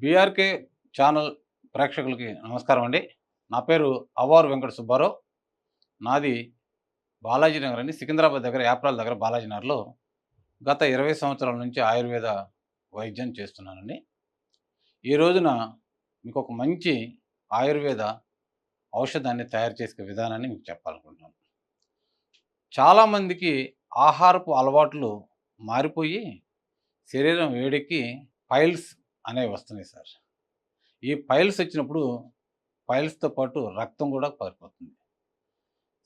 BRK channel ప్రేక్షకులకి నమస్కారం అండి. నా పేరు అవ్వారు వెంకట సుబ్బారావు. నాది బాలాజీ నగర్ అండి. సికింద్రాబాద్ దగ్గర యాప్రాల దగ్గర బాలాజీ నగర్‌లో గత 20 సంవత్సరాల నుంచి ఆయుర్వేద వైద్యం చేస్తున్నానండి. ఈ రోజున మీకొక మంచి ఆయుర్వేద ఔషధాన్ని తయారు చేసే విధానాన్ని మీకు చెప్పాలనుకుంటున్నాను. చాలామందికి ఆహారపు అలవాట్లు మారిపోయి శరీరం వేడెక్కి పైల్స్ అనేవి వస్తున్నాయి సార్. ఈ పైల్స్ వచ్చినప్పుడు పైల్స్‌తో పాటు రక్తం కూడా పారిపోతుంది.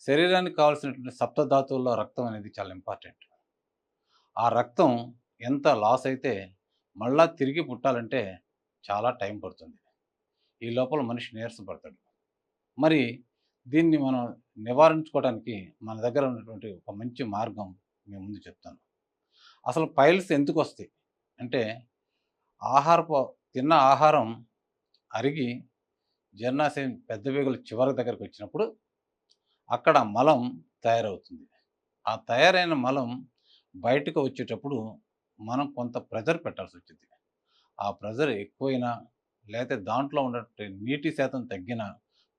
శరీరానికి కావాల్సినటువంటి సప్తధాతువుల్లో రక్తం అనేది చాలా ఇంపార్టెంట్. ఆ రక్తం ఎంత లాస్ అయితే మళ్ళా తిరిగి పుట్టాలంటే చాలా టైం పడుతుంది. ఈ లోపల మనిషి నీరసపడతాడు. మరి దీన్ని మనం నివారించుకోవడానికి మన దగ్గర ఉన్నటువంటి ఒక మంచి మార్గం మీ ముందు చెప్తాను. అసలు పైల్స్ ఎందుకొస్తాయి అంటే ఆహారపు తిన్న ఆహారం అరిగి జీర్ణాశయం పెద్ద వేగుల చివరి దగ్గరికి వచ్చినప్పుడు అక్కడ మలం తయారవుతుంది. ఆ తయారైన మలం బయటకు వచ్చేటప్పుడు మనం కొంత ప్రెజర్ పెట్టాల్సి వచ్చింది. ఆ ప్రెజర్ ఎక్కువైనా లేకపోతే దాంట్లో ఉన్నటువంటి నీటి శాతం తగ్గినా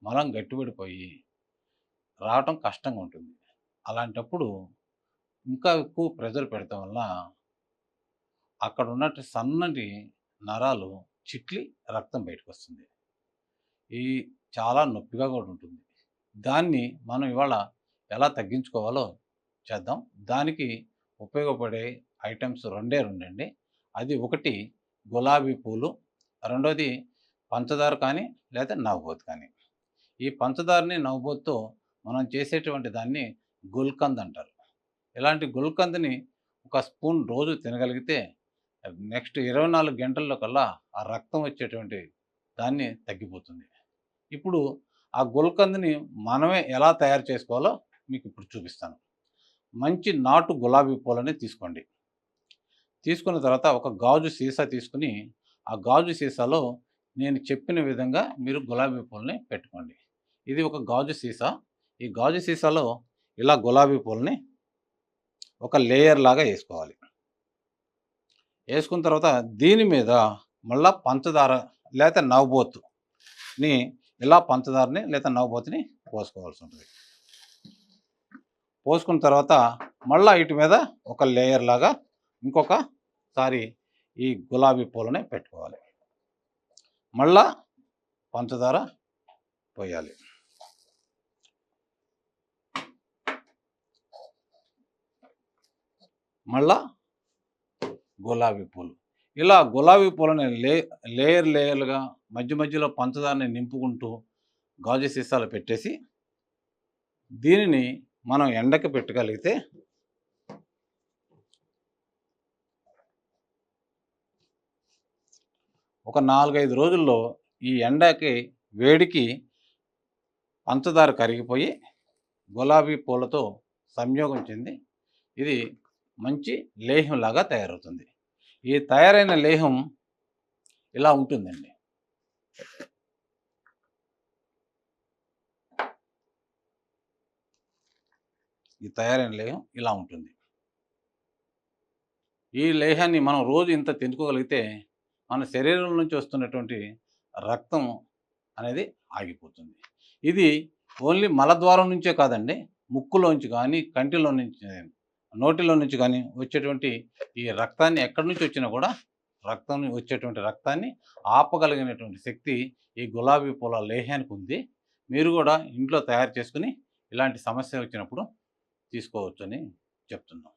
మలం గట్టిపడిపోయి రావటం కష్టంగా ఉంటుంది. అలాంటప్పుడు ఇంకా ఎక్కువ ప్రెజర్ పెడతాం వల్ల అక్కడ ఉన్నట్టు సన్నటి నరాలు చిట్లి రక్తం బయటకు వస్తుంది. ఇది చాలా నొప్పిగా కూడా ఉంటుంది. దాన్ని మనం ఇవాళ ఎలా తగ్గించుకోవాలో చేద్దాం. దానికి ఉపయోగపడే ఐటెమ్స్ రెండే రెండండి. అది ఒకటి గులాబీ పూలు, రెండోది పంచదార కానీ లేదా నవబోతు కానీ. ఈ పంచదారని నవబోతుతో మనం చేసేటువంటి దాన్ని గుల్కంద్ అంటారు. ఇలాంటి గుల్కంద్‌ని ఒక స్పూన్ రోజు తినగలిగితే నెక్స్ట్ 24 గంటల్లో కల్లా ఆ రక్తం వచ్చేటువంటి దాన్ని తగ్గిపోతుంది. ఇప్పుడు ఆ గుల్కంద్‌ని మనమే ఎలా తయారు చేసుకోవాలో మీకు ఇప్పుడు చూపిస్తాను. మంచి నాటు గులాబీ పూలని తీసుకోండి. తీసుకున్న తర్వాత ఒక గాజు సీసా తీసుకొని ఆ గాజు సీసాలో నేను చెప్పిన విధంగా మీరు గులాబీ పూలని పెట్టుకోండి. ఇది ఒక గాజు సీసా. ఈ గాజు సీసాలో ఇలా గులాబీ పూలని ఒక లేయర్ లాగా వేసుకోవాలి. వేసుకున్న తర్వాత దీని మీద మళ్ళా పంచదార లేకపోతే నవబోతుని ఇలా పంచదారని లేదా నవబోతుని పోసుకోవాల్సి ఉంటుంది. పోసుకున్న తర్వాత మళ్ళీ వీటి మీద ఒక లేయర్ లాగా ఇంకొకసారి ఈ గులాబీ పూలని పెట్టుకోవాలి. మళ్ళా పంచదార పోయాలి. మళ్ళా గులాబీ పూలు. ఇలా గులాబీ పూలని లేయర్ లేయర్లుగా మధ్య మధ్యలో పంచదారని నింపుకుంటూ గాజు సీసాలు పెట్టేసి దీనిని మనం ఎండకి పెట్టగలిగితే ఒక 4-5 రోజుల్లో ఈ ఎండకి వేడికి పంచదార కరిగిపోయి గులాబీ పూలతో సంయోగం చెంది ఇది మంచి లేహంలాగా తయారవుతుంది. ఈ తయారైన లేహం ఇలా ఉంటుందండి. ఈ తయారైన లేహం ఇలా ఉంటుంది. ఈ లేహాన్ని మనం రోజు ఇంత తినుకోగలిగితే మన శరీరం నుంచి వస్తున్నటువంటి రక్తం అనేది ఆగిపోతుంది. ఇది ఓన్లీ మలద్వారం నుంచే కాదండి, ముక్కులోంచి కానీ కంటిలో నుంచి నోటిలో నుంచి కానీ వచ్చేటువంటి ఈ రక్తాన్ని ఎక్కడి నుంచి వచ్చినా కూడా రక్తం వచ్చేటువంటి రక్తాన్ని ఆపగలిగినటువంటి శక్తి ఈ గులాబీ పూల లేహానికి ఉంది. మీరు కూడా ఇంట్లో తయారు చేసుకుని ఇలాంటి సమస్య వచ్చినప్పుడు తీసుకోవచ్చని చెప్తున్నాం.